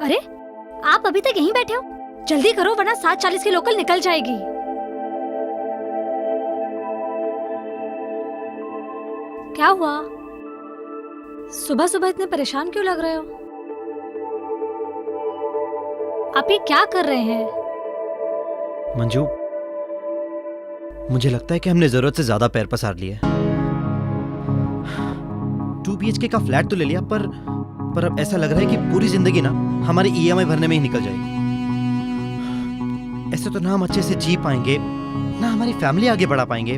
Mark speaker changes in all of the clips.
Speaker 1: अरे आप अभी तक यहीं बैठे हो? जल्दी करो वरना 7:40 की लोकल निकल जाएगी। क्या हुआ? सुबह सुबह इतने परेशान क्यों लग रहे हो? आप ये क्या कर रहे हैं?
Speaker 2: मंजू, मुझे लगता है कि हमने जरूरत से ज्यादा पैर पसार लिए। 2 BHK का फ्लैट तो ले लिया, पर अब ऐसा लग रहा है कि पूरी जिंदगी ना हमारी EMI भरने में ही निकल जाएगी। ऐसे तो ना हम अच्छे से जी पाएंगे, ना हमारी फैमिली आगे बढ़ा पाएंगे।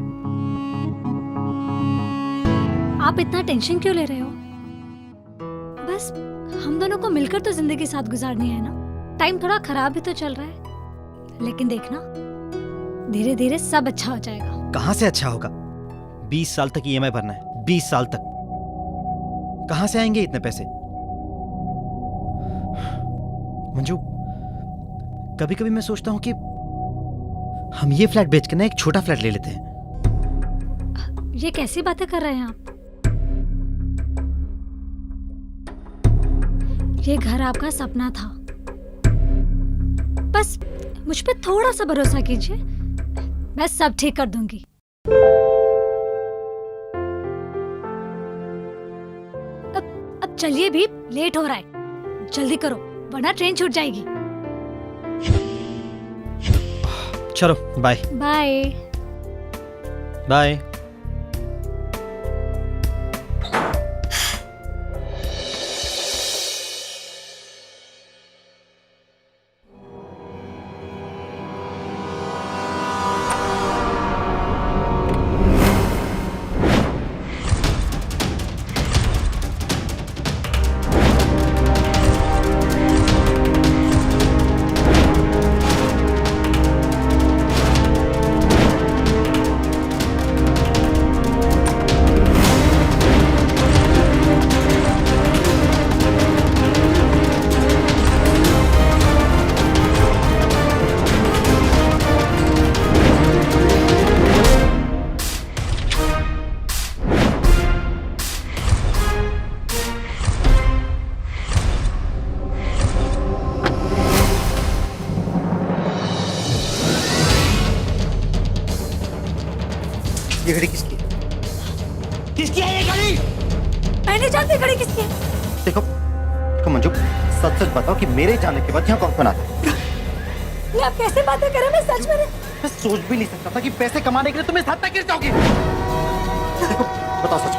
Speaker 1: आप इतना टेंशन क्यों ले रहे हो? बस हम दोनों को मिलकर तो जिंदगी साथ गुजारनी है ना। टाइम थोड़ा खराब भी तो चल रहा है, लेकिन देखना धीरे धीरे सब अच्छा हो जाएगा।
Speaker 2: कहां से अच्छा होगा? 20 साल तक EMI भरना है, 20 साल तक। कहां से आएंगे इतने पैसे? मंजू, कभी कभी मैं सोचता हूं कि हम ये फ्लैट बेचकर ना एक छोटा फ्लैट ले लेते हैं।
Speaker 1: ये कैसी बातें कर रहे हैं आप? ये घर आपका सपना था, बस मुझ पे थोड़ा सा भरोसा कीजिए, मैं सब ठीक कर दूंगी। अब चलिए भी, लेट हो रहा है, जल्दी करो वरना ट्रेन छूट जाएगी।
Speaker 2: चलो बाय
Speaker 1: बाय
Speaker 2: बाय। ये घड़ी किसकी है? किसकी है ये घड़ी?
Speaker 1: मैं नहीं जानती घड़ी किसकी है।
Speaker 2: देखो मंजू, सच सच बताओ कि मेरे जाने के बाद यहाँ कौन कौन आता है?
Speaker 1: ये आप कैसे बातें कर रहे हैं? मैं सच में
Speaker 2: मैं सोच भी नहीं सकता था कि पैसे कमाने के लिए तुम इस हद तक गिर जाओगे। देखो बताओ सच।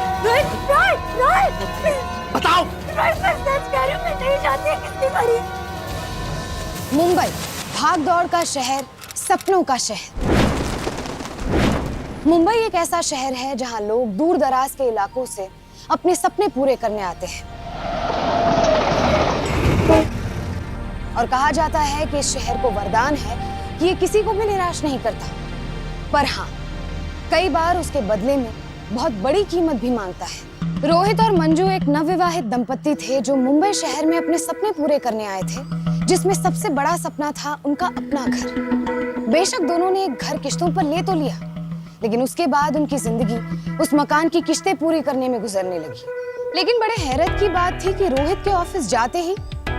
Speaker 2: बताओ।
Speaker 1: मैं सच कह रही हूँ, मैं नहीं जानती किसकी घड़ी।
Speaker 3: मुंबई भाग दौड़ का शहर, सपनों का शहर। मुंबई एक ऐसा शहर है जहां लोग दूर दराज के इलाकों से अपने सपने पूरे करने आते हैं और कहा जाता है कि इस शहर को वरदान है कि ये किसी को भी निराश नहीं करता। पर हाँ, कई बार उसके बदले में बहुत बड़ी कीमत भी मांगता है। रोहित और मंजू एक नवविवाहित दंपत्ति थे जो मुंबई शहर में अपने सपने पूरे करने आए थे, जिसमें सबसे बड़ा सपना था उनका अपना घर। बेशक दोनों ने एक घर किश्तों पर ले तो लिया, लेकिन उसके बाद उनकी जिंदगी उस मकान की किश्तें पूरी करने में गुजरने लगी। लेकिन बड़े हैरत की बात थी कि रोहित के ऑफिस जाते ही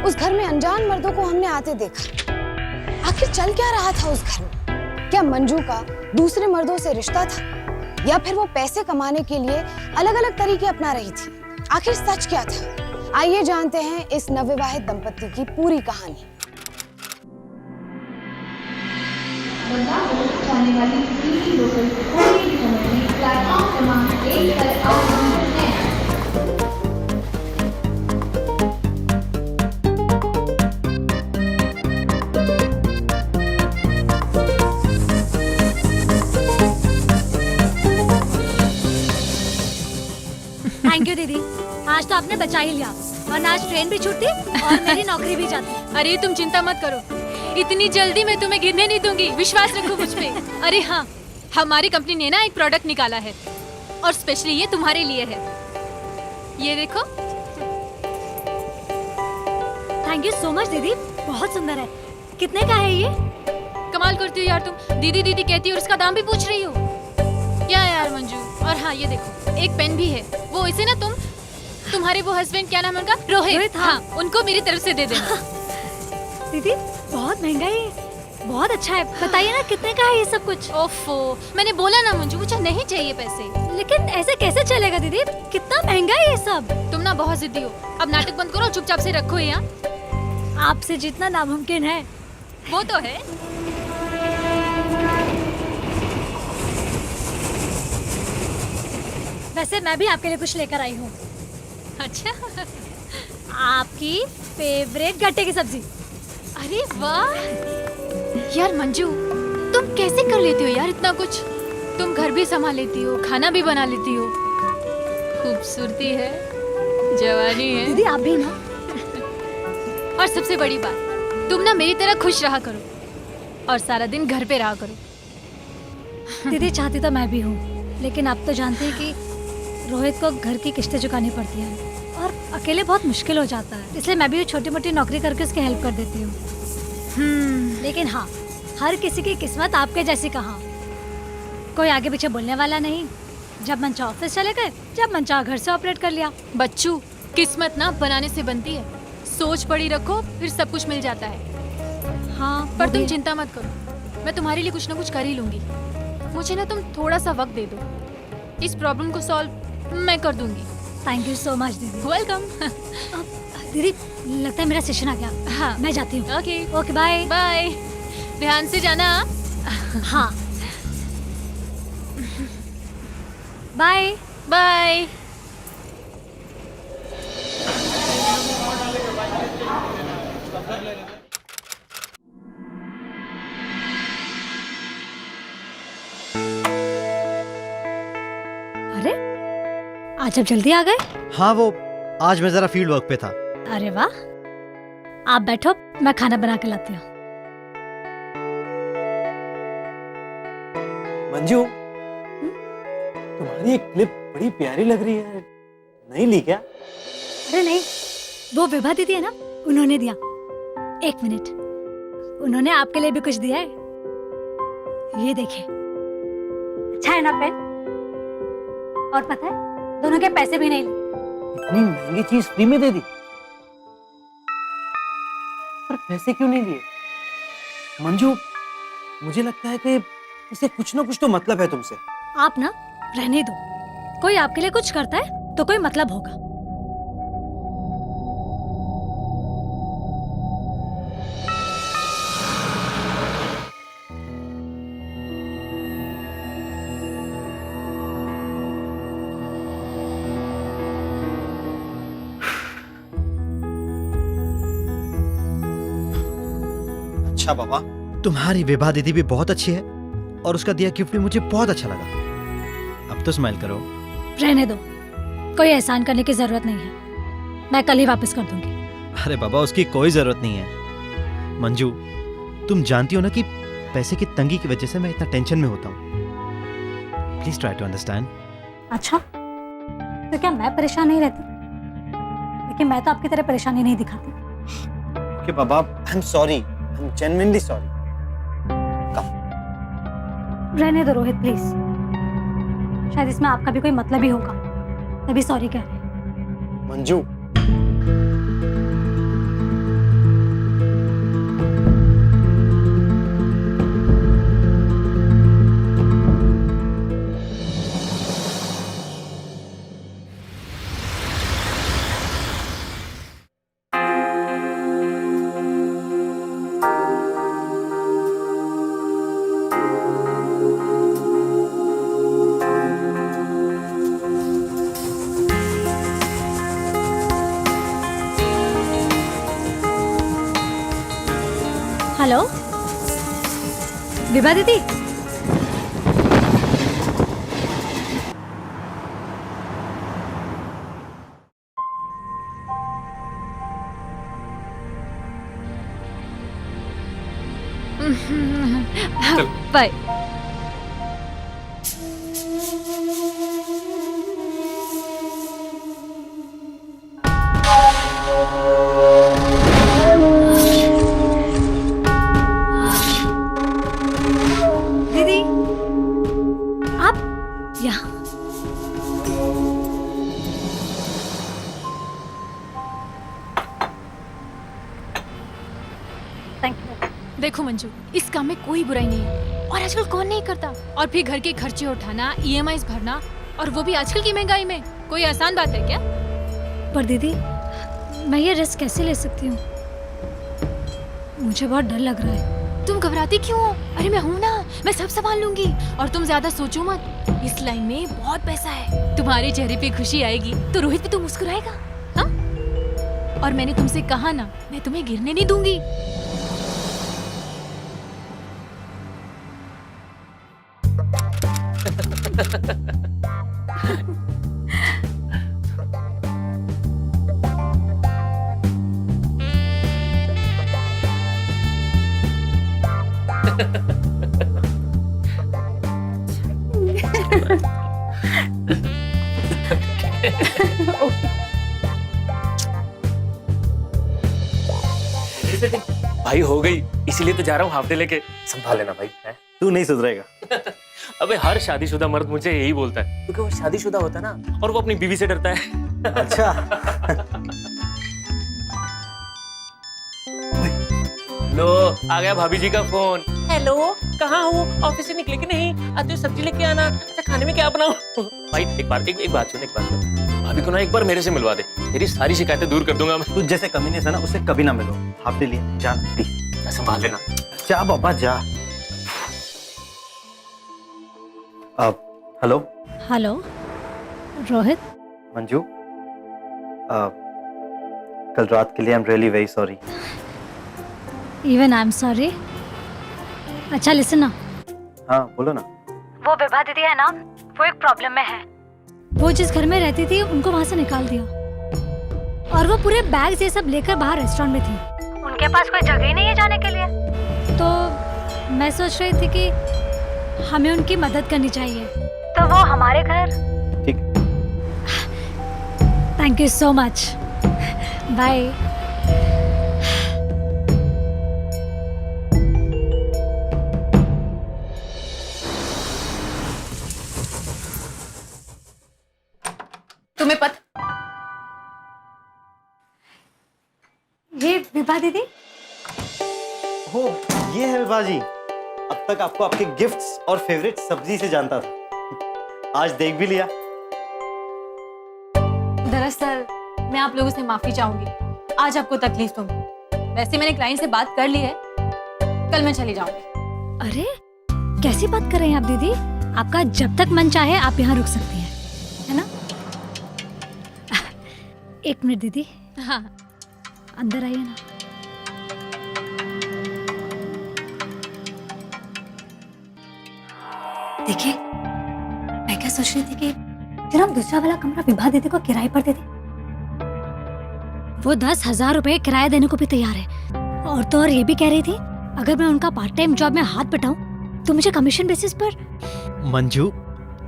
Speaker 3: उस घर में अनजान मर्दों को हमने आते देखा। आखिर चल क्या रहा था उस घर में? क्या मंजू का दूसरे मर्दों से रिश्ता था, या फिर वो पैसे कमाने के लिए अलग अलग तरीके अपना रही थी? आखिर सच क्या था? आइए जानते हैं इस नवविवाहित दंपत्ति की पूरी कहानी।
Speaker 4: जाने वाली दिल्ली लोकल कोई भी समय प्लेटफॉर्म क्रमांक 1 पर आ रही है।
Speaker 1: थैंक यू दीदी, आज तो आपने बचा ही लिया, वरना आज ट्रेन भी छूटती और मेरी नौकरी भी जाती।
Speaker 5: अरे तुम चिंता मत करो, इतनी जल्दी मैं तुम्हें गिरने नहीं दूंगी, विश्वास रखो मुझ पे। अरे हाँ, हमारी कंपनी ने ना एक प्रोडक्ट निकाला है और स्पेशली ये तुम्हारे लिए है। ये देखो।
Speaker 1: थैंक यू सो मच दीदी, बहुत सुंदर है। कितने का है ये?
Speaker 5: कमाल करती हो यार तुम, दीदी दीदी कहती हो और इसका दाम भी पूछ रही हो। क्या है यार मंजू। और हाँ ये देखो, एक पेन भी है, वो इसे ना तुम्हारे वो हस्बैंड, क्या नाम है उनका? रोहित। हाँ, उनको मेरी तरफ से दे देना।
Speaker 1: दीदी बहुत महंगा है ये। बहुत अच्छा है, बताइए ना कितने का है ये सब कुछ।
Speaker 5: ओफो, मैंने बोला ना मंजू, मुझे नहीं चाहिए पैसे।
Speaker 1: लेकिन ऐसे कैसे चलेगा दीदी, कितना महंगा है ये सब।
Speaker 5: तुम ना बहुत जिद्दी हो, अब नाटक बंद करो, चुपचाप से रखो यहाँ।
Speaker 1: आपसे जितना नामुमकिन है।
Speaker 5: वो तो है।
Speaker 1: वैसे मैं भी आपके लिए कुछ लेकर आई हूँ।
Speaker 5: अच्छा,
Speaker 1: आपकी फेवरेट गट्टे की सब्जी।
Speaker 5: अरे वाह यार मंजू, तुम कैसे कर लेती हो यार इतना कुछ। तुम घर भी संभाल लेती हो, खाना भी बना लेती हो। खूबसूरती है, जवानी है।
Speaker 1: दीदी आप भी ना।
Speaker 5: और सबसे बड़ी बात, तुम ना मेरी तरह खुश रहा करो और सारा दिन घर पे रहा करो।
Speaker 1: दीदी चाहती तो मैं भी हूँ, लेकिन आप तो जानते हैं कि रोहित को घर की किस्तें चुकानी पड़ती हैं और अकेले बहुत मुश्किल हो जाता है, इसलिए मैं भी छोटी मोटी नौकरी करके उसकी हेल्प कर देती हूँ। लेकिन हाँ, हर किसी की किस्मत आपके जैसी कहाँ। कोई आगे पीछे बोलने वाला नहीं। जब मन चाह ऑफिस चले गए, जब मन चाह घर से ऑपरेट कर लिया।
Speaker 5: बच्चू, किस्मत ना बनाने से बनती है, सोच बड़ी रखो फिर सब कुछ मिल जाता है।
Speaker 1: हाँ
Speaker 5: पर
Speaker 1: वो
Speaker 5: तुम
Speaker 1: भी-
Speaker 5: चिंता मत करो, मैं तुम्हारे लिए कुछ ना कुछ कर ही लूंगी। मुझे ना तुम थोड़ा सा वक्त दे दो, इस प्रॉब्लम को सॉल्व मैं कर दूंगी।
Speaker 1: थैंक यू सो मच दीदी।
Speaker 5: वेलकम।
Speaker 1: दीदी लगता है मेरा सेशन आ गया।
Speaker 5: हाँ,
Speaker 1: मैं जाती हूँ।
Speaker 5: Okay
Speaker 1: okay bye.
Speaker 5: बाय, ध्यान से जाना।
Speaker 1: हाँ बाय।
Speaker 5: बाय।
Speaker 1: अरे आज आप जल्दी आ गए।
Speaker 2: हाँ वो आज मैं जरा फील्ड वर्क पे था।
Speaker 1: अरे वाह, आप बैठो, मैं खाना बना के लाती हूँ।
Speaker 6: मंजू, तुम्हारी एक क्लिप बड़ी प्यारी लग रही है, नहीं ली क्या?
Speaker 1: अरे नहीं, वो विभा दीदी है ना, उन्होंने दिया। एक मिनट, उन्होंने आपके लिए भी कुछ दिया है, ये देखिए। अच्छा है ना पेन? और पता है दोनों के पैसे भी नहीं लिए।
Speaker 6: इतनी महंगी चीज फ्री में दे दी, पर पैसे क्यों नहीं दिए? मंजू, मुझे लगता है कि इसे कुछ ना कुछ तो मतलब है तुमसे।
Speaker 1: आप ना रहने दो, कोई आपके लिए कुछ करता है तो कोई मतलब होगा।
Speaker 6: अच्छा बाबा,
Speaker 2: तुम्हारी विभा दीदी भी बहुत अच्छी है और उसका दिया गिफ्ट भी मुझे बहुत अच्छा लगा। अब तो स्माइल करो।
Speaker 1: रहने दो, कोई एहसान करने की जरूरत नहीं है, मैं कल ही वापस कर दूंगी।
Speaker 2: अरे बाबा उसकी कोई जरूरत नहीं है। मंजू तुम जानती हो ना कि पैसे की तंगी की वजह से मैं इतना टेंशन में होता हूँ। Please try to understand.
Speaker 1: अच्छा, तो क्या मैं परेशान नहीं रहती? लेकिन मैं तो आपकी तरह परेशानी नहीं दिखाती।
Speaker 6: Okay Baba, I am sorry, I am genuinely sorry.
Speaker 1: रहने दो रोहित प्लीज, शायद इसमें आपका भी कोई मतलब ही होगा, तभी सॉरी कह रहे हैं।
Speaker 6: मंजू,
Speaker 1: हेलो विभा दीदी।
Speaker 5: बाय।
Speaker 1: दीदी आप यहाँ।
Speaker 5: देखो मंजू, इस काम में कोई बुराई नहीं है और आजकल कौन नहीं करता। और फिर घर के खर्चे उठाना, EMIs भरना, और वो भी आजकल की महंगाई में, कोई आसान बात है क्या?
Speaker 1: पर दीदी मैं ये रिस्क कैसे ले सकती हूँ? मुझे बहुत डर लग रहा है।
Speaker 5: तुम घबराती क्यों हो? अरे मैं हूँ ना, मैं सब संभाल लूंगी। और तुम ज्यादा सोचो मत, इस लाइन में बहुत पैसा है। तुम्हारे चेहरे पे खुशी आएगी तो रोहित भी तो मुस्कुराएगा। हाँ? और मैंने तुमसे कहा ना, मैं तुम्हें गिरने नहीं दूंगी।
Speaker 7: भाई हो गई, इसीलिए तो जा रहा हूँ हाफ डे लेके। संभाल लेना भाई है?
Speaker 2: तू नहीं सुधरेगा।
Speaker 7: अबे हर शादीशुदा मर्द मुझे यही बोलता है, क्योंकि वो शादीशुदा होता है ना, और वो अपनी बीवी से डरता है।
Speaker 2: अच्छा।
Speaker 7: लो आ गया भाभी जी का फोन। हेलो, कहाँ हो? ऑफिस से निकले कि नहीं? आते हो सब्जी लेके आना। अच्छा खाने में क्या बनाऊं? भाई एक बात सुन। भाभी को ना एक बार मेरे से मिलवा दे, तेरी सारी शिकायतें दूर कर दूंगा मैं।
Speaker 2: तू जैसे कमीने से ना उससे कभी ना मिलो। हाफ डे लिए जा प्लीज।
Speaker 7: संभाल लेना।
Speaker 2: जा बाबा जा। अब हेलो
Speaker 1: हेलो रोहित,
Speaker 2: मंजू, कल रात के लिए I am really very sorry.
Speaker 1: Even I am sorry. अच्छा लिसन ना,
Speaker 2: हाँ बोलो ना।
Speaker 1: वो विभा दीदी है ना, वो एक प्रॉब्लम में है। वो जिस घर में रहती थी उनको वहाँ से निकाल दिया, और वो पूरे बैग ये सब लेकर बाहर रेस्टोरेंट में थी। उनके पास कोई जगह ही नहीं है जाने के लिए। तो मैं सोच रही थी कि हमें उनकी मदद करनी चाहिए, तो वो हमारे घर।
Speaker 2: ठीक।
Speaker 1: Thank you so much. Bye.
Speaker 5: तुम्हें पता,
Speaker 1: ये विभा दीदी।
Speaker 2: हो ये है विभा जी। अब तक आपको आपके गिफ्ट्स और फेवरेट सब्जी से जानता था, आज देख भी लिया।
Speaker 5: दरअसल मैं आप लोगों से माफी चाहूंगी, आज आपको तकलीफ दूंगी। वैसे मैंने क्लाइंट से बात कर ली है, कल मैं चली जाऊंगी।
Speaker 1: अरे कैसी बात कर रहे हैं आप दीदी? आपका जब तक मन चाहे आप यहाँ रुक सकती हैं, है ना? एक मिनट दीदी,
Speaker 5: हाँ
Speaker 1: अंदर आइए ना। देखिए मैं क्या सोच रही थी कि फिर हम दूसरा वाला कमरा विभा दीदी को किराए पर दे दें। वो 10,000 रुपए किराया देने को भी तैयार है, और तो और ये भी कह रही थी अगर मैं उनका पार्ट टाइम जॉब में हाथ बटाऊं तो मुझे कमीशन बेसिस पर।
Speaker 2: मंजू,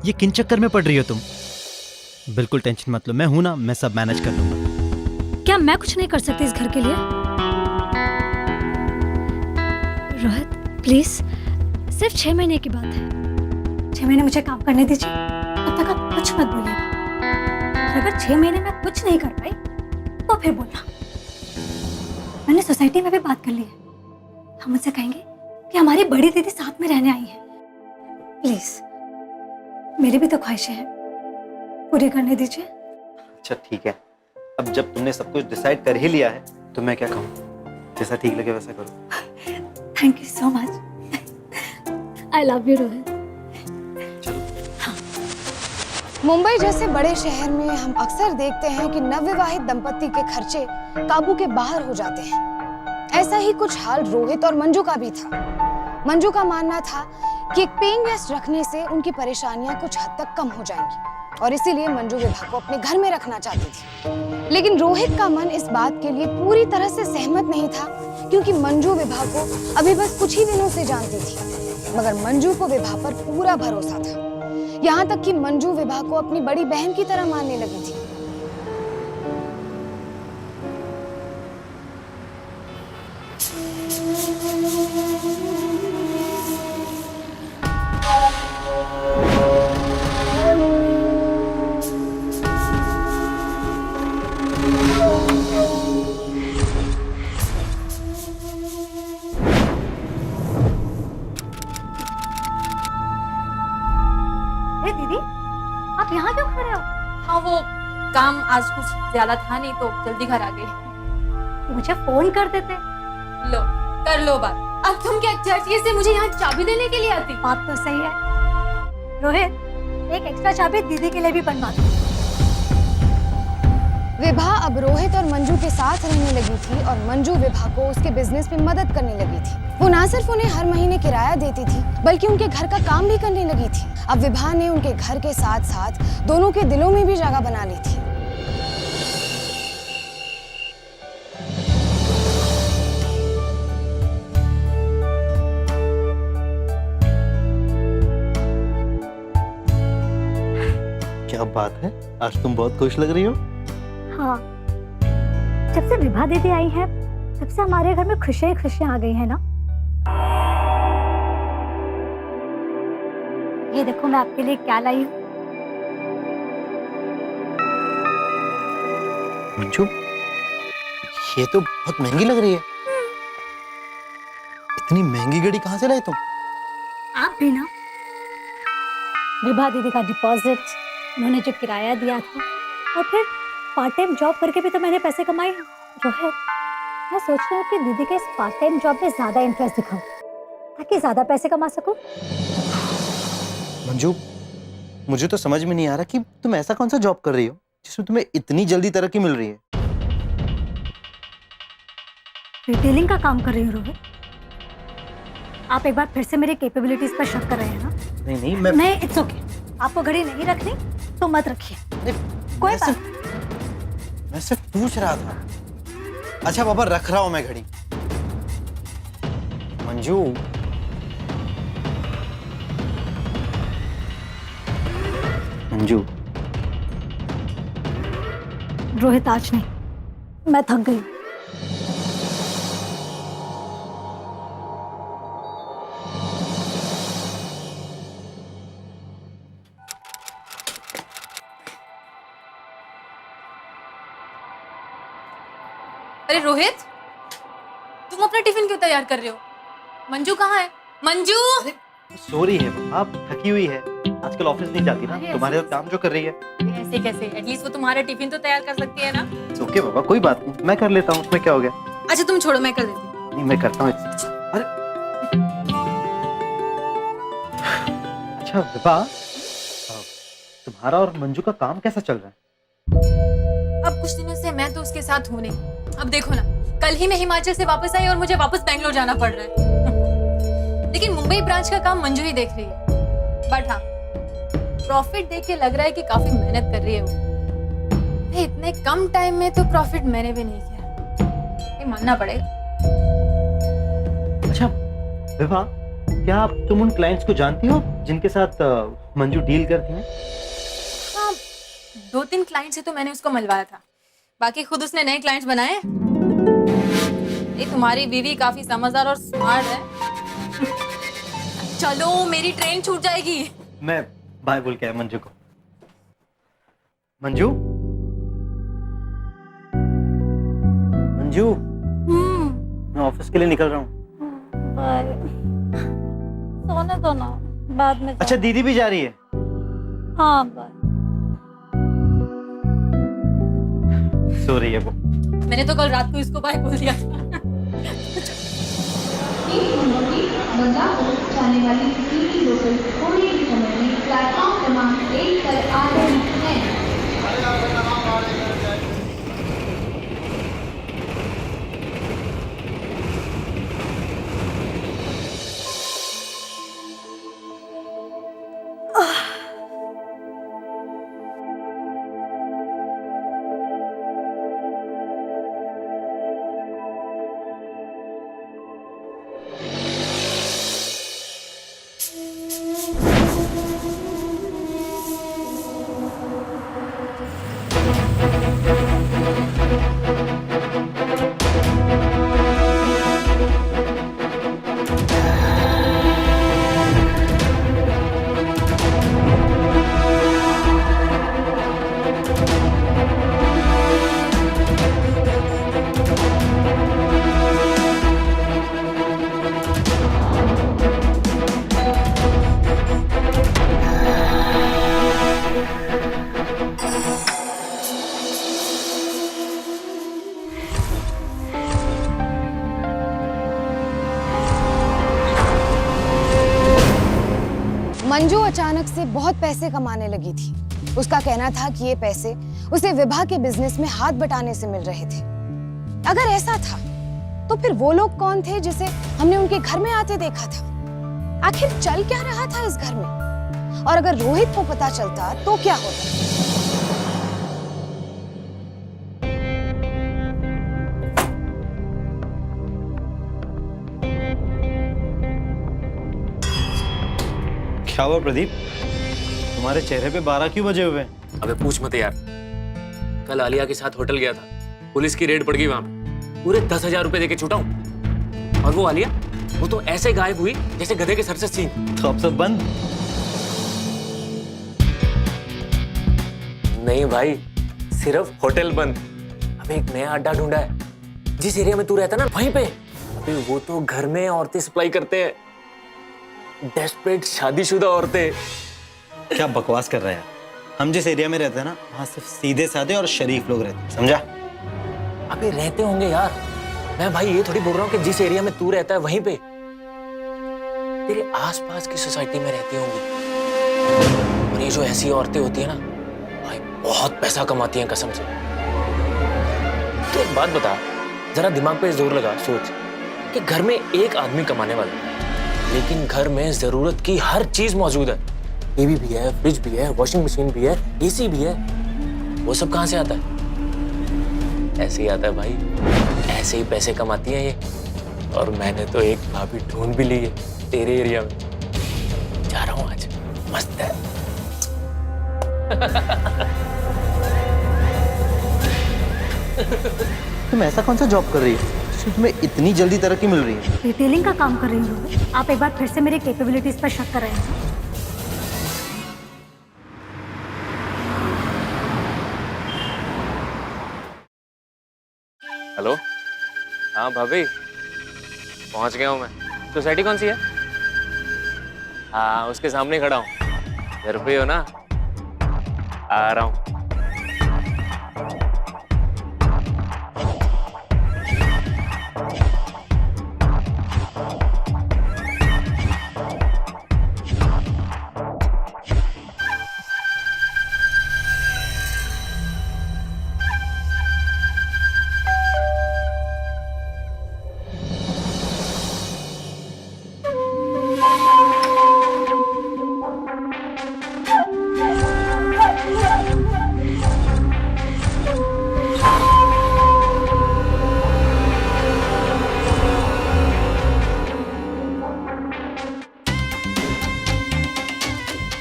Speaker 2: ये किन चक्कर में पड़ रही हो तुम? बिल्कुल टेंशन मत लो, मैं हूं ना, मैं सब मैनेज कर लूंगा।
Speaker 1: क्या मैं कुछ नहीं कर सकती इस घर के लिए? रोहित प्लीज, सिर्फ 6 महीने की बात है। 6 महीने मुझे काम करने दीजिए, तब तक आप कुछ मत बोलिएगा। और अगर 6 महीने में कुछ नहीं कर पाई तो फिर बोलना। मैंने सोसाइटी में भी बात कर ली है, हम उनसे कहेंगे कि हमारी बड़ी दीदी साथ में रहने आई है। प्लीज मेरी भी तो ख्वाहिशें हैं, पूरी करने दीजिए।
Speaker 2: अच्छा ठीक है, अब जब तुमने सब कुछ डिसाइड कर ही लिया है तो मैं क्या कहूँ, जैसा ठीक लगे वैसा करो।
Speaker 1: Thank you so much. I love you Rohit.
Speaker 3: Mumbai जैसे बड़े शहर में हम अक्सर देखते हैं कि नवविवाहित दंपति के खर्चे काबू के बाहर हो जाते हैं। ऐसा ही कुछ हाल रोहित और मंजू का भी था। मंजू का मानना था कि एक पेइंग गेस्ट रखने से उनकी परेशानियां कुछ हद तक कम हो जाएंगी, और इसीलिए मंजू विभा को अपने घर में रखना चाहती थी। लेकिन रोहित का मन इस बात के लिए पूरी तरह से सहमत नहीं था, क्योंकि मंजू विभा को अभी बस कुछ ही दिनों से जानती थी। मगर मंजू को विभा पर पूरा भरोसा था, यहाँ तक कि मंजू विभा को अपनी बड़ी बहन की तरह मानने लगी थी।
Speaker 1: दीदी, आप यहाँ क्यों खड़े हो?
Speaker 5: हाँ वो काम आज कुछ ज्यादा था नहीं तो जल्दी घर आ गई।
Speaker 1: मुझे फोन कर देते।
Speaker 5: लो कर लो बात। अब तुम क्या चर्चिए से मुझे यहाँ चाबी देने के लिए आती?
Speaker 1: बात तो सही है। रोहित, एक एक्स्ट्रा चाबी दीदी के लिए भी बनवा दो।
Speaker 3: विभा अब रोहित और मंजू के साथ रहने लगी थी और मंजू विभा को उसके बिजनेस में मदद करने लगी थी। वो ना सिर्फ उन्हें हर महीने किराया देती थी बल्कि उनके घर का काम भी करने लगी थी। अब विभा ने उनके घर के साथ साथ दोनों के दिलों में भी जगह बना ली थी।
Speaker 2: क्या बात है, आज तुम बहुत खुश लग रही हो।
Speaker 1: हाँ, जब से विभा दीदी आई है तब से हमारे घर में खुशियां ही खुशियां आ गई है ना। ये देखो मैं आपके लिए क्या लाई हूँ।
Speaker 2: मंजू, ये तो बहुत महंगी लग रही है। इतनी महंगी घड़ी कहाँ से लाए तुम?
Speaker 1: आप भी ना। विभा दीदी का डिपॉजिट, उन्होंने जो किराया दिया था और फिर पार्ट टाइम जॉब करके भी तो मैंने पैसे कमाए हैं। रोहित, मैं सोच रही हूँ कि दीदी के इस पार्ट टाइम जॉब में ज्यादा इंटरेस्ट दिखाऊं ताकि ज्यादा पैसे कमा सकूं।
Speaker 2: मंजू, मुझे तो समझ में नहीं आ रहा कि तुम ऐसा कौन सा जॉब कर रही हो जिसमें तुम्हें इतनी जल्दी तरक्की मिल रही है।
Speaker 1: रिटेलिंग का काम कर रही हूँ रोहित। आप एक बार फिर से मेरी कैपेबिलिटीज पर शक कर रहे हैं ना?
Speaker 2: नहीं,
Speaker 1: नहीं, इट्स ओके। आपको घड़ी नहीं रखनी तो मत रखिए। कोई बात नहीं।
Speaker 2: मैं सिर्फ पूछ रहा था। अच्छा बाबा, रख रहा हूं मैं घड़ी। मंजू, मंजू।
Speaker 1: रोहित, आज नहीं, मैं थक गई।
Speaker 5: अरे रोहित, तुम अपना टिफिन क्यों तैयार कर रहे हो? मंजू कहाँ है? मंजू!
Speaker 2: सो रही है, आप थकी हुई है। आजकल ऑफिस नहीं जाती ना,
Speaker 5: अरे
Speaker 2: तुम्हारे साथ काम जो कर रही है।
Speaker 5: ऐसे कैसे? एटलीस्ट वो तुम्हारा टिफिन तो तैयार कर सकती है ना?
Speaker 2: ओके बाबा, कोई बात नहीं, मैं कर लेता हूँ, उसमें क्या हो गया।
Speaker 5: अच्छा तुम छोड़ो, मैं कर देती हूँ।
Speaker 2: नहीं, मैं करता हूँ। अरे अच्छा विभा, तुम्हारा और मंजू का काम कैसा चल रहा है?
Speaker 5: अब कुछ दिनों से मैं तो उसके साथ हूँ नहीं। अब देखो ना, कल ही मैं हिमाचल से वापस आई और मुझे वापस बैंगलोर जाना पड़ रहा है। लेकिन मुंबई ब्रांच का काम मंजू ही देख रही है। बट हाँ, प्रॉफिट देख के लग रहा है कि काफी मेहनत कर रही है वो। इतने कम टाइम में तो प्रॉफिट मैंने भी नहीं किया, ये मानना पड़ेगा।
Speaker 2: अच्छा विभा, क्या तुम उन क्लाइंट्स को जानती हो जिनके साथ मंजू डील करती है?
Speaker 5: हाँ, 2-3 क्लाइंट से तो मैंने उसको मिलवाया था, बाकी खुद उसने नए क्लाइंट्स बनाए। ये तुम्हारी बीवी काफी समझदार और स्मार्ट है। चलो, मेरी ट्रेन छूट जाएगी।
Speaker 2: मैं बाय बोल के आया मंजू को। मंजू, मंजू, मैं ऑफिस के लिए निकल रहा हूँ।
Speaker 1: बाय। सोने दो ना, बाद में।
Speaker 2: अच्छा, दीदी भी जा रही है?
Speaker 1: हाँ, बाय।
Speaker 2: सो रही है वो।
Speaker 5: मैंने तो कल रात को इसको बाय बोल दिया था।
Speaker 4: 3 नंबर की बंगाल जाने वाली सीधी लोकल थोड़ी ही समय में प्लेटफॉर्म क्रमांक 1 पर आ रही है।
Speaker 3: अचानक से बहुत पैसे कमाने लगी थी। उसका कहना था कि ये पैसे उसे विभा के बिजनेस में हाथ बटाने से मिल रहे थे। अगर ऐसा था तो फिर वो लोग कौन थे जिसे हमने उनके घर में आते देखा था? आखिर चल क्या रहा था इस घर में? और अगर रोहित को पता चलता तो क्या होता?
Speaker 2: क्या हुआ प्रदीप, तुम्हारे चेहरे पे 12 क्यों बजे हुए हैं?
Speaker 7: अबे पूछ मत यार, कल आलिया के साथ होटल गया था, पुलिस की रेड पड़ गई वहां पे, पूरे 10,000 रुपए देके छूटा हूं। और वो आलिया, वो तो ऐसे गायब हुई जैसे गधे के सर से सींग।
Speaker 2: तो अब सब बंद?
Speaker 7: नहीं भाई, सिर्फ होटल बंद। अबे एक नया अड्डा ढूंढा है, जिस एरिया में तू रहता ना वहीं पे। अबे वो तो घर में औरतें सप्लाई करते हैं, डेस्परेट शादीशुदा औरतें।
Speaker 2: क्या बकवास कर रहे हैं? हम जिस एरिया में रहते हैं ना, वहाँ सिर्फ सीधे साधे और शरीफ लोग रहते हैं, समझा?
Speaker 7: अबे रहते होंगे यार, मैं भाई ये थोड़ी बोल रहा हूँ कि जिस एरिया में तू रहता है वहीं पे तेरे आसपास की सोसाइटी में रहती होंगी। और ये जो ऐसी औरतें होती है ना भाई, बहुत पैसा कमाती हैं कसम से। तो एक बात बता, जरा दिमाग पे जोर लगा, सोच कि घर में एक आदमी कमाने वाला है, लेकिन घर में जरूरत की हर चीज मौजूद है। टीवी भी है, फ्रिज भी है, वॉशिंग मशीन भी है, एसी भी है। वो सब कहां से आता है? ऐसे ही आता है भाई, ऐसे ही पैसे कमाती है ये। और मैंने तो एक भाभी ढूंढ भी ली है तेरे एरिया में। जा रहा हूं आज, मस्त है।
Speaker 2: तुम ऐसा कौन सा जॉब कर रही हो जिसमें तुम्हें इतनी जल्दी तरक्की मिल रही है?
Speaker 1: रिटेलिंग का काम कर रही हूँ। आप एक बार फिर से मेरी कैपेबिलिटीज पर शक कर रहे हैं।
Speaker 7: हेलो, हाँ भाभी, पहुंच गया हूँ मैं। सोसाइटी कौन सी है? हाँ उसके सामने ही खड़ा हूँ। घर पे हो ना? आ रहा हूँ।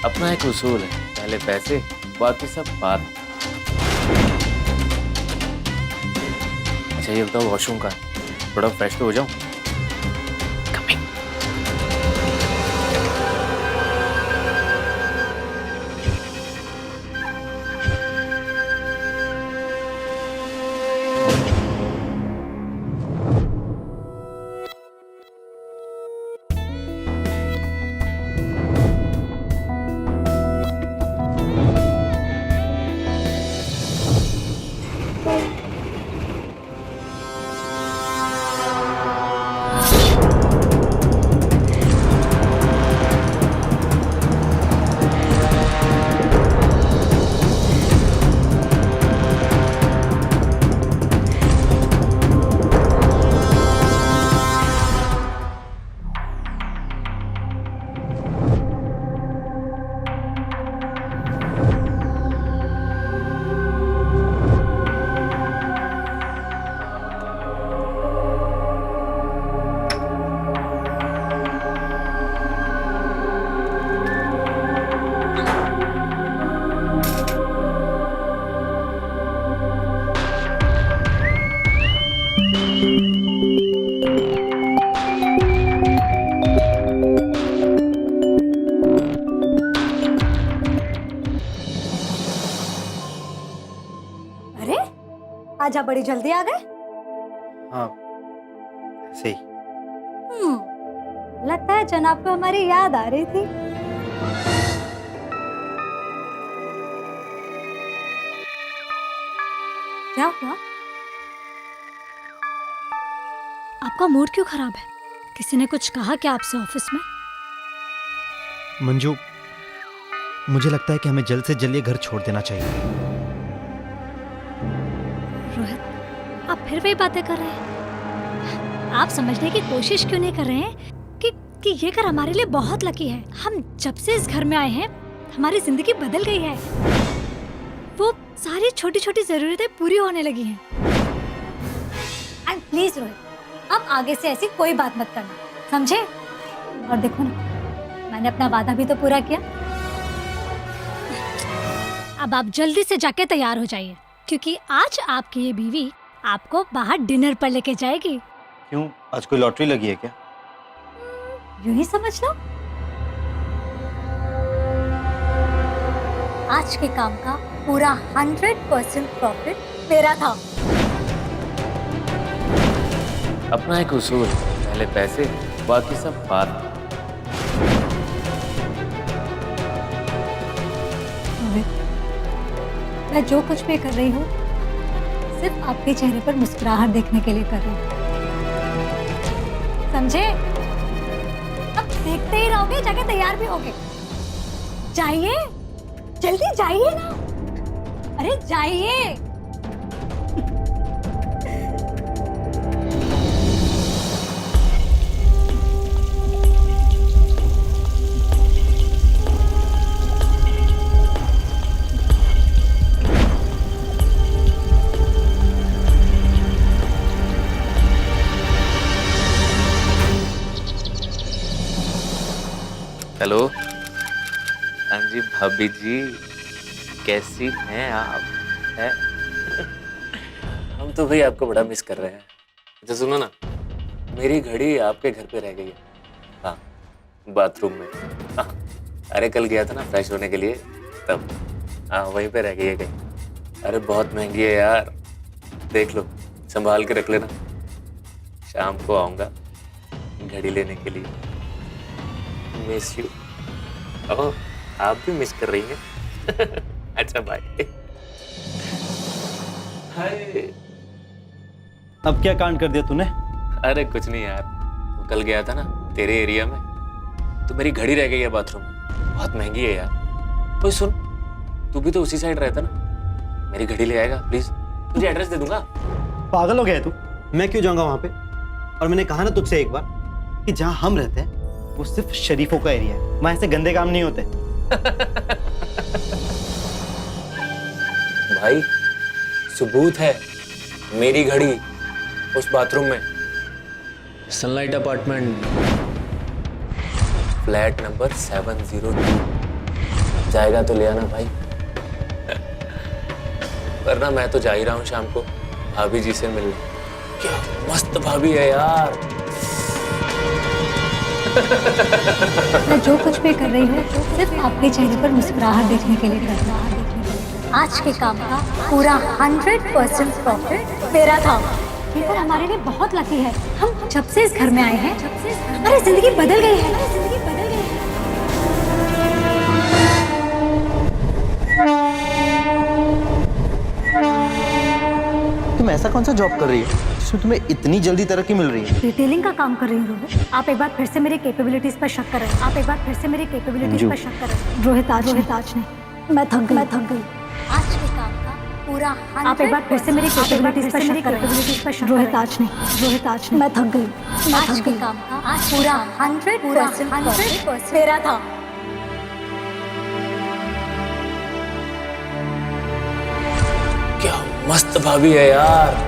Speaker 7: अपना एक उसूल है, पहले पैसे बाकी सब बात। अच्छा ये बताओ, वॉशरूम का थोड़ा फ्रेश तो हो जाऊं? Coming.
Speaker 1: आजा, बड़ी जल्दी आ गए।
Speaker 2: हाँ सही।
Speaker 1: लगता है जनाब को हमारी याद आ रही थी। क्या हुआ? आपका मूड क्यों खराब है? किसी ने कुछ कहा क्या आपसे ऑफिस में?
Speaker 2: मंजू, मुझे लगता है कि हमें जल्द से जल्द ये घर छोड़ देना चाहिए।
Speaker 1: रोहित, आप फिर वही बातें कर रहे हैं। आप समझने की कोशिश क्यों नहीं कर रहे हैं कि ये घर हमारे लिए बहुत लकी है। हम जब से इस घर में आए हैं हमारी जिंदगी बदल गई है। वो सारी छोटी छोटी जरूरतें पूरी होने लगी हैं। एंड प्लीज रोहित, अब आगे से ऐसी कोई बात मत करना, समझे? और देखो ना, मैंने अपना वादा भी तो पूरा किया। अब आप जल्दी से जाके तैयार हो जाइए, क्योंकि आज आपकी ये बीवी आपको बाहर डिनर पर लेके जाएगी।
Speaker 2: क्यों, आज कोई लॉटरी लगी है क्या?
Speaker 1: यूं ही समझ लो। आज के काम का पूरा 100% प्रॉफिट मेरा था।
Speaker 7: अपना एक उसूल, पहले पैसे, बाकी सब बात।
Speaker 1: मैं जो कुछ भी कर रही हूँ सिर्फ आपके चेहरे पर मुस्कुराहट देखने के लिए कर रही हूँ, समझे? अब देखते ही रहोगे, जाके तैयार भी होगे। जाइए, जल्दी जाइए ना। अरे जाइए।
Speaker 7: हेलो, हाँ जी भाभी जी, कैसी हैं आप? हैं? हम तो भाई आपको बड़ा मिस कर रहे हैं। अच्छा सुनो ना, मेरी घड़ी आपके घर पे रह गई है। हाँ, बाथरूम में। हाँ, अरे कल गया था ना फ्रेश होने के लिए, तब हाँ वहीं पे रह गई है कहीं। अरे बहुत महंगी है यार, देख लो, संभाल के रख लेना। शाम को आऊँगा घड़ी लेने के लिए। Miss you. ओह, आप भी मिस कर रही हैं? अच्छा बाय। हाय।
Speaker 2: अब क्या कांड कर दिया तूने?
Speaker 7: अरे कुछ नहीं यार, वो कल गया था ना तेरे एरिया में, तो मेरी घड़ी रह गई है बाथरूम में। बहुत महंगी है यार। ओए सुन, तू भी तो उसी साइड रहता ना, मेरी घड़ी ले आएगा प्लीज? तुझे एड्रेस दे दूंगा।
Speaker 2: पागल हो गया है तू? मैं क्यों जाऊंगा वहां पे? और मैंने कहा ना तुझसे एक बार कि जहां हम रहते हैं वो सिर्फ शरीफों का एरिया है, वहां ऐसे गंदे काम नहीं होते।
Speaker 7: भाई सबूत है, मेरी घड़ी उस बाथरूम में, सनलाइट अपार्टमेंट, फ्लैट नंबर 702। जाएगा तो ले आना भाई, वरना मैं तो जा ही रहा हूँ शाम को भाभी जी से मिलने। क्या मस्त भाभी है यार।
Speaker 1: मैं जो कुछ भी कर रही हूँ सिर्फ आपके चेहरे पर मुस्कुराहट देखने के लिए कर रहा हूँ। आज के काम का पूरा 100% प्रॉफिट मेरा था। ये घर हमारे लिए बहुत लकी है। हम जब से इस घर में आए हैं हमारी जिंदगी बदल गई है।
Speaker 2: तुम ऐसा कौन सा जॉब कर रही हो जिसमें तुम्हें इतनी जल्दी तरक्की मिल रही है?
Speaker 1: डिटेलिंग का काम कर रही हूँ रोहित। आप एक बार फिर से मेरी कैपेबिलिटीज पर शक कर रहे हैं। आप एक बार फिर से मेरी कैपेबिलिटीज पर शक कर रहे हैं। रोहित आज नहीं, मैं थक गई। आज के काम का पूरा आप एक बार फिर से मेरी कैपेबिलिटीज पर शक कर रहे हैं। रोहित आज नहीं, मैं थक गई। आज के काम का आज पूरा 100% मेरा था।
Speaker 7: क्या मस्त भाभी है यार।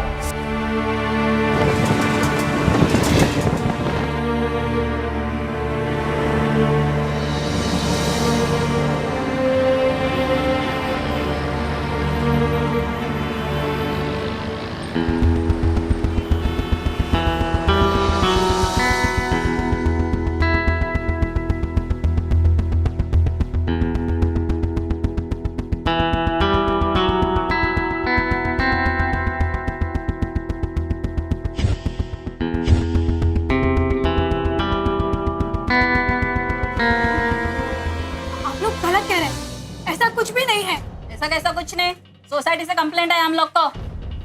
Speaker 1: कुछ भी नहीं है।
Speaker 8: ऐसा कैसा कुछ नहीं, सोसाइटी से कंप्लेंट है हम लोग को।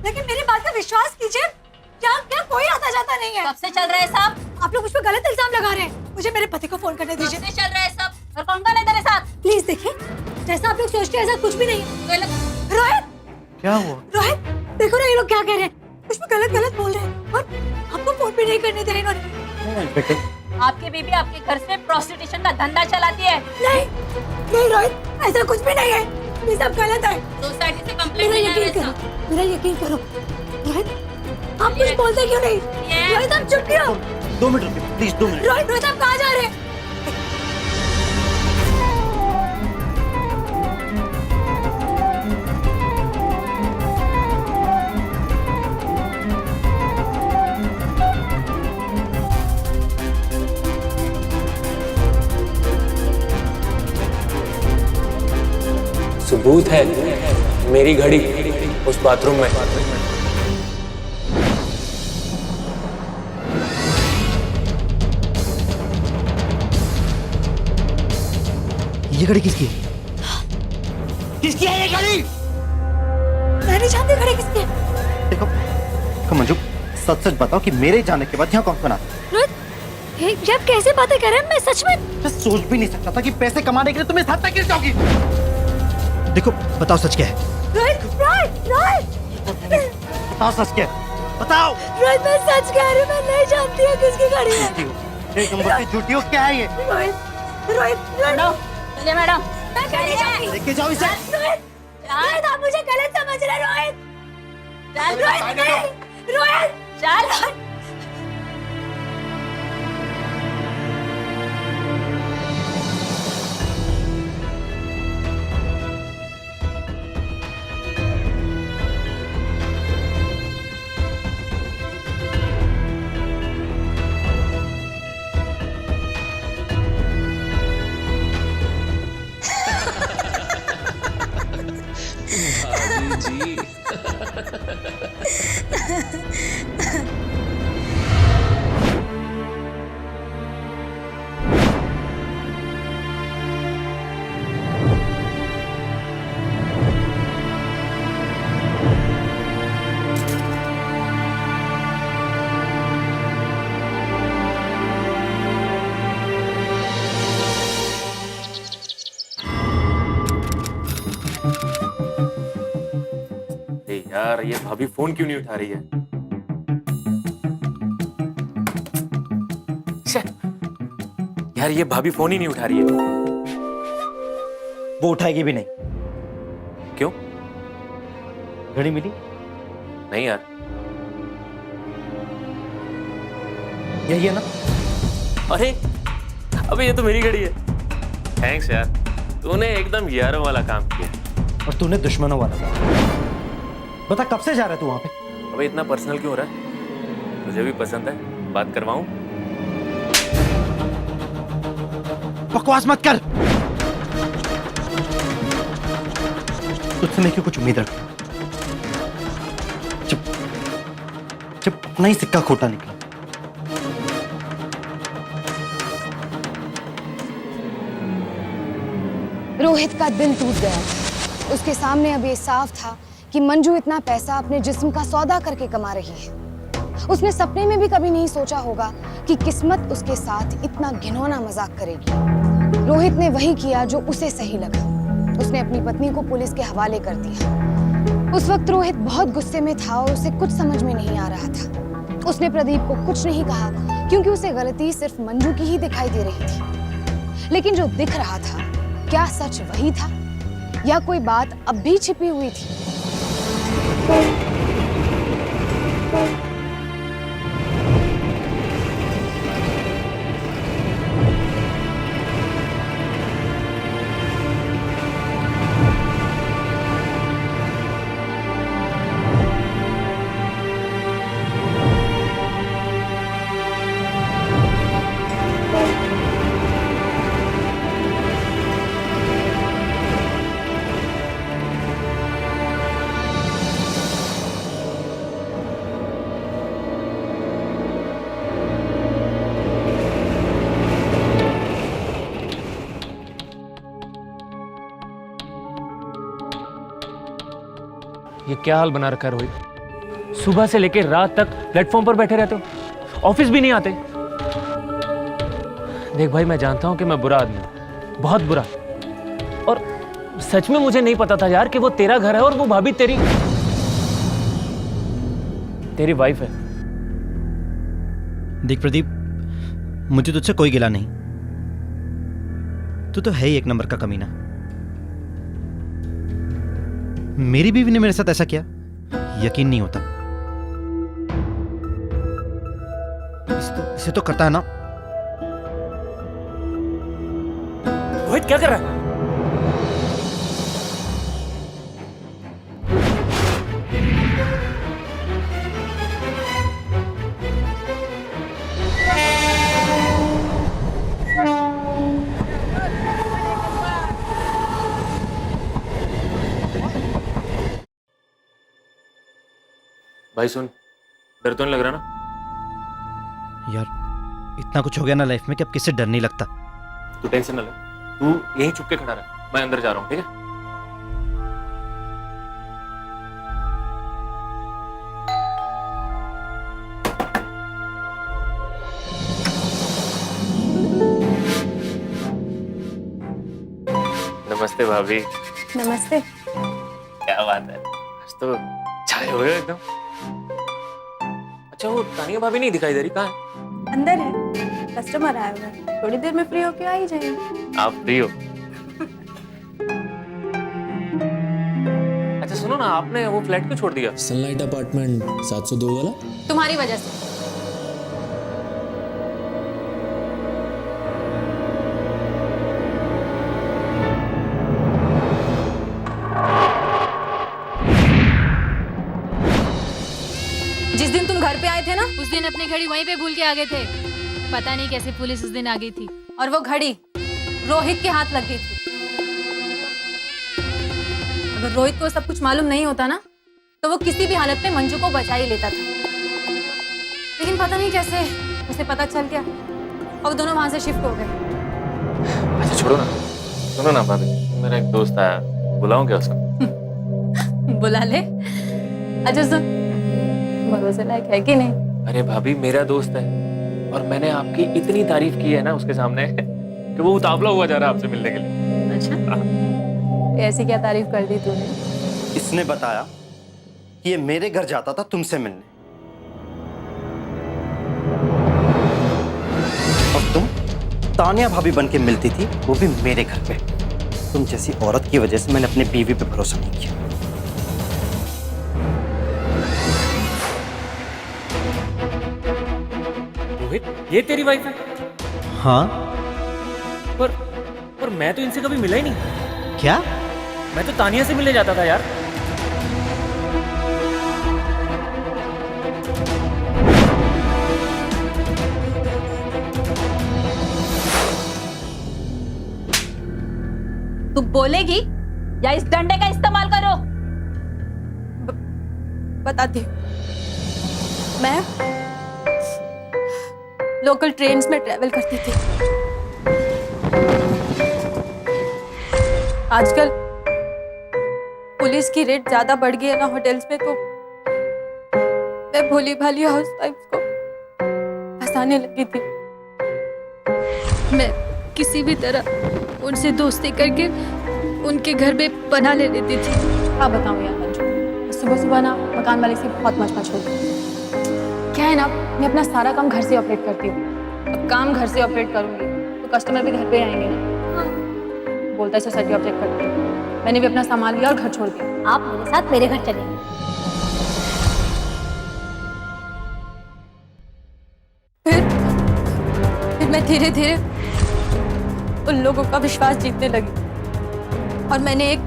Speaker 1: लेकिन मेरी बात का विश्वास कीजिए, क्या कोई आता जाता नहीं है।
Speaker 8: कब से चल रहा है सब?
Speaker 1: आप लोग मुझ पर गलत इल्जाम लगा रहे हैं। मुझे मेरे पति को फोन करने दीजिए।
Speaker 8: कब से चल रहा है सब? और कौन कौन है तेरे साथ?
Speaker 1: प्लीज देखिए, जैसा आप लोग सोचते हैं ऐसा कुछ भी नहीं है। रोहित,
Speaker 6: क्या हुआ?
Speaker 1: रोहित, देखो ना ये लोग क्या कह रहे हैं, कुछ भी गलत गलत बोल रहे हैं और आपको फोन भी नहीं करने दिया इन्होंने।
Speaker 6: बेटे,
Speaker 8: आपकी बीबी आपके घर से प्रोस्टिट्यूशन का धंधा चलाती है।
Speaker 1: नहीं नहीं रोहित, ऐसा कुछ भी नहीं है, ये सब गलत है।
Speaker 8: सोसाइटी से कंप्लेंट
Speaker 1: मेरा
Speaker 8: नहीं
Speaker 1: यकीन
Speaker 8: आया
Speaker 1: करो, मेरा यकीन करो। रोहित, आप कुछ बोलते क्यों नहीं? रोहित, आप चुप क्यों?
Speaker 6: 2 मिनट रुकिए, प्लीज 2 मिनट।
Speaker 1: रोहित, रोहित, आप कहाँ जा रहे हैं?
Speaker 7: सबूत है मेरी घड़ी उस बाथरूम में।
Speaker 2: ये घड़ी किसकी है?
Speaker 6: किसकी है ये घड़ी?
Speaker 1: मैं नहीं जानती घड़ी किसकी है।
Speaker 6: देखो मंजू, सच सच बताओ कि मेरे जाने के बाद यहाँ कौन कौन आता है?
Speaker 1: रोहित, ये आप कैसे बातें कर रहे हैं? मैं सच में
Speaker 6: मैं सोच भी नहीं सकता था कि पैसे कमाने के लिए तुम इस हद तक गिर जाओगी।
Speaker 2: देखो बताओ सच क्या है?
Speaker 1: रोहित, रोहित, रोहित,
Speaker 6: बताओ सच क्या है? बताओ।
Speaker 1: रोहित, मैं सच कह रही हूँ, मैं नहीं जानती हूँ किसकी घड़ी है।
Speaker 6: झूठी हो, एक नंबर की झूठी हो। क्या है ये?
Speaker 1: रोहित, रोहित, रोहित,
Speaker 8: चलिए मैडम।
Speaker 1: मैं नहीं जानती।
Speaker 6: लेके जाओ इसे।
Speaker 1: रोहित, रोहित, आप मुझे गलत समझ रहे हैं। रोहित,
Speaker 8: चल
Speaker 1: रोहित, नहीं, रोहित,
Speaker 8: चल।
Speaker 7: यार ये भाभी फोन क्यों नहीं उठा रही है? यार ये भाभी फोन ही नहीं उठा रही है।
Speaker 6: वो उठाएगी भी नहीं।
Speaker 7: क्यों?
Speaker 6: घड़ी मिली?
Speaker 7: नहीं यार।
Speaker 6: यही है ना?
Speaker 7: अरे अबे ये तो मेरी घड़ी है। थैंक्स यार, तूने एकदम यारों वाला काम किया।
Speaker 6: और तूने दुश्मनों वाला काम। बता कब से जा रहा है तू वहां पे?
Speaker 7: अबे इतना पर्सनल क्यों हो रहा है? मुझे भी पसंद है, बात करवाऊं?
Speaker 2: बकवास मत कर।
Speaker 6: तुझसे मैं क्यों कुछ उम्मीद रखूं? जब अपना ही सिक्का खोटा निकला।
Speaker 3: रोहित का दिल टूट गया था। उसके सामने अब ये साफ था कि मंजू इतना पैसा अपने जिस्म का सौदा करके कमा रही है। उसने सपने में भी कभी नहीं सोचा होगा कि किस्मत उसके साथ इतना घिनौना मजाक करेगी। रोहित ने वही किया जो उसे सही लगा। उसने अपनी पत्नी को पुलिस के हवाले कर दिया। उस वक्त रोहित बहुत गुस्से में था और उसे कुछ समझ में नहीं आ रहा था। उसने प्रदीप को कुछ नहीं कहा क्योंकि उसे गलती सिर्फ मंजू की ही दिखाई दे रही थी। लेकिन जो दिख रहा था, क्या सच वही था या कोई बात अब भी छिपी हुई थी?
Speaker 7: ये क्या हाल बना रखा है रोहित? सुबह से लेकर रात तक प्लेटफॉर्म पर बैठे रहते हो, ऑफिस भी नहीं आते। देख भाई, मैं जानता हूं कि मैं बुरा आदमी हूं, बहुत बुरा। और सच में मुझे नहीं पता था यार कि वो तेरा घर है और वो भाभी तेरी वाइफ है।
Speaker 2: देख प्रदीप, मुझे तुझसे कोई गिला नहीं। तू तो है ही एक नंबर का कमीना। मेरी बीवी ने मेरे साथ ऐसा किया, यकीन नहीं होता। इसे तो करता है ना।
Speaker 7: रोहित क्या कर रहा है? भाई सुन, डर तो नहीं लग रहा ना?
Speaker 2: यार इतना कुछ हो गया ना लाइफ में कि अब किससे डर नहीं लगता।
Speaker 7: तू टेंशन ना ले, तू यहीं चुप के खड़ा रह, मैं अंदर जा रहा हूँ, ठीक है? नमस्ते भाभी।
Speaker 3: नमस्ते।
Speaker 7: क्या बात है, आज तो छाए हुए हो एकदम। अच्छा वो तानिया भाभी नहीं दिखाई दे रही, कहाँ है?
Speaker 9: अंदर है, कस्टमर आया हुआ है, थोड़ी देर में फ्री होके आ ही जाएंगे।
Speaker 7: आप फ्री हो? अच्छा सुनो ना, आपने वो फ्लैट क्यों छोड़ दिया?
Speaker 10: सनलाइट अपार्टमेंट 702 वाला।
Speaker 5: तुम्हारी वजह से। जिस दिन तुम घर पे आए थे ना, उस दिन अपनी घड़ी वहीं पे भूल के आ गए थे। पता नहीं कैसे पुलिस उस दिन आ गई थी और वो घड़ी रोहित के हाथ लग गई थी। अगर रोहित को सब कुछ मालूम नहीं होता ना, तो वो किसी भी हालत में मंजू को बचा ही लेता था। लेकिन पता नहीं कैसे उसे पता चल गया और वो दोनों वहां से शिफ्ट हो गए।
Speaker 7: अच्छा छोड़ो ना, सुनो ना भाभी, मेरा एक दोस्त आया, बुलाऊं क्या उसको?
Speaker 5: बुला ले। अच्छा सुन, भरोसे लायक है कि नहीं?
Speaker 7: अरे भाभी मेरा दोस्त है और मैंने आपकी इतनी तारीफ की है ना उसके सामने कि वो उतावला हुआ जा रहा है आपसे मिलने के लिए।
Speaker 5: अच्छा, ऐसी क्या तारीफ कर दी तूने?
Speaker 2: इसने बताया कि ये मेरे घर जाता था तुमसे मिलने, और तुम तानिया भाभी बन के मिलती थी, वो भी मेरे घर पे। तुम जैसी औरत की वजह से मैंने अपनी बीवी पे भरोसा नहीं किया।
Speaker 7: रोहित, ये तेरी वाइफ है?
Speaker 2: हाँ।
Speaker 7: पर मैं तो इनसे कभी मिला ही नहीं।
Speaker 2: क्या?
Speaker 7: मैं तो तानिया से मिलने जाता था यार।
Speaker 8: तू बोलेगी या इस डंडे का इस्तेमाल करो?
Speaker 9: बताती हूँ। मैं लोकल ट्रेन्स में ट्रेवल करती थी। आजकल पुलिस की रेट ज्यादा बढ़ गई है ना होटल्स में, तो मैं भोली भाली हाउस वाइफ को फंसाने लगी थी। मैं किसी भी तरह उनसे दोस्ती करके उनके घर में पनाह ले लेती थी।
Speaker 8: क्या बताऊँ यार मंजू, सुबह सुबह ना मकान मालिक से बहुत मच होती। क्या है ना, मैं अपना सारा काम घर से ऑपरेट करती हूँ। अब काम घर से ऑपरेट करूंगी तो कस्टमर भी घर पे आएंगे ना। बोलता है सोसाइटी ऑपरेट करती हूँ। मैंने भी अपना सामान लिया और घर छोड़ दिया।
Speaker 9: आप मेरे साथ मेरे घर चलेंगे। फिर मैं धीरे धीरे उन लोगों का विश्वास जीतने लगी और मैंने एक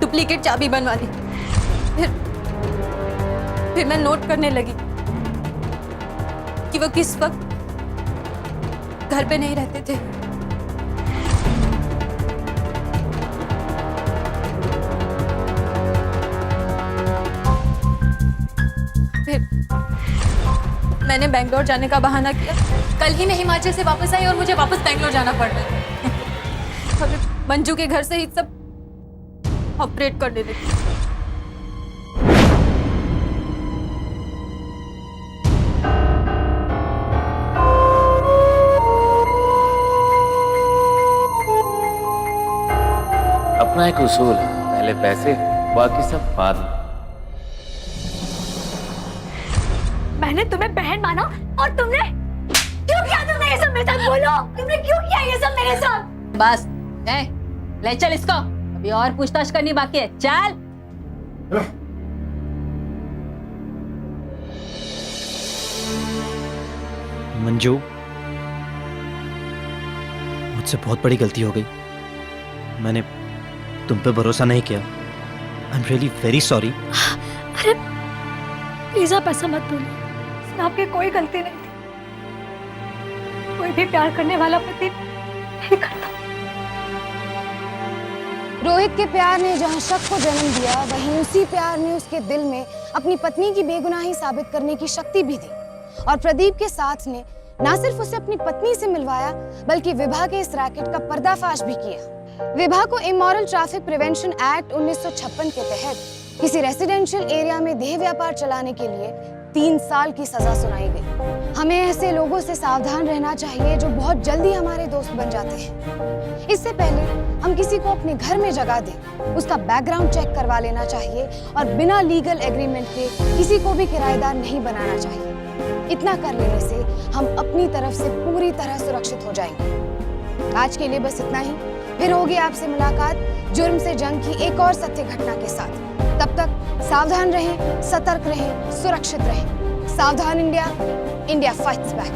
Speaker 9: डुप्लीकेट चाबी बनवा ली। फिर मैं नोट करने लगी कि वो किस वक्त घर पे नहीं रहते थे। फिर मैंने बैंगलोर जाने का बहाना किया। कल ही मैं हिमाचल से वापस आई और मुझे वापस बैंगलोर जाना पड़ रहा है। अभी मंजू के घर से ही सब ऑपरेट करने लगी।
Speaker 7: अपना एक उसूल है, पहले पैसे, बाकी सब बाद में।
Speaker 1: मैंने तुम्हें बहन माना और तुमने क्यों किया? तुमने ये सब मेरे साथ? बोलो, तुमने क्यों किया ये सब मेरे साथ?
Speaker 5: बस ले चल इसको, अभी और पूछताछ करनी बाकी है। चल।
Speaker 2: मंजू, मुझसे बहुत बड़ी गलती हो गई। मैंने तुम पे भरोसा नहीं किया। I am really very sorry.
Speaker 1: अरे प्लीज आप ऐसा मत बोलिए, इसमें आपकी कोई गलती नहीं थी। कोई भी प्यार करने वाला पति नहीं करता।
Speaker 3: रोहित के प्यार ने जहां शक को जन्म दिया, वहीं उसी प्यार ने उसके दिल में अपनी पत्नी की बेगुनाही साबित करने की शक्ति भी दी। और प्रदीप के साथ ने न सिर्फ उसे अपनी पत्नी से मिलवाया, बल्कि विभा के इस रैकेट का पर्दाफाश भी किया। विभा को इमोरल ट्रैफिक प्रिवेंशन एक्ट 1956 के तहत किसी रेसिडेंशियल एरिया में देह व्यापार चलाने के लिए 3 साल की सजा सुनाई गई। हमें ऐसे लोगों से सावधान रहना चाहिए जो बहुत जल्दी हमारे दोस्त बन जाते हैं। इससे पहले हम किसी को अपने घर में जगह दें, उसका बैकग्राउंड चेक करवा लेना चाहिए और बिना लीगल एग्रीमेंट के किसी को भी किराएदार नहीं बनाना चाहिए। इतना कर लेने से हम अपनी तरफ से पूरी तरह सुरक्षित हो जाएंगे। आज के लिए बस इतना ही। फिर होगी आपसे मुलाकात जुर्म से जंग की एक और सत्य घटना के साथ। तब तक सावधान रहें, सतर्क रहें, सुरक्षित रहें। सावधान इंडिया, इंडिया फाइट्स बैक।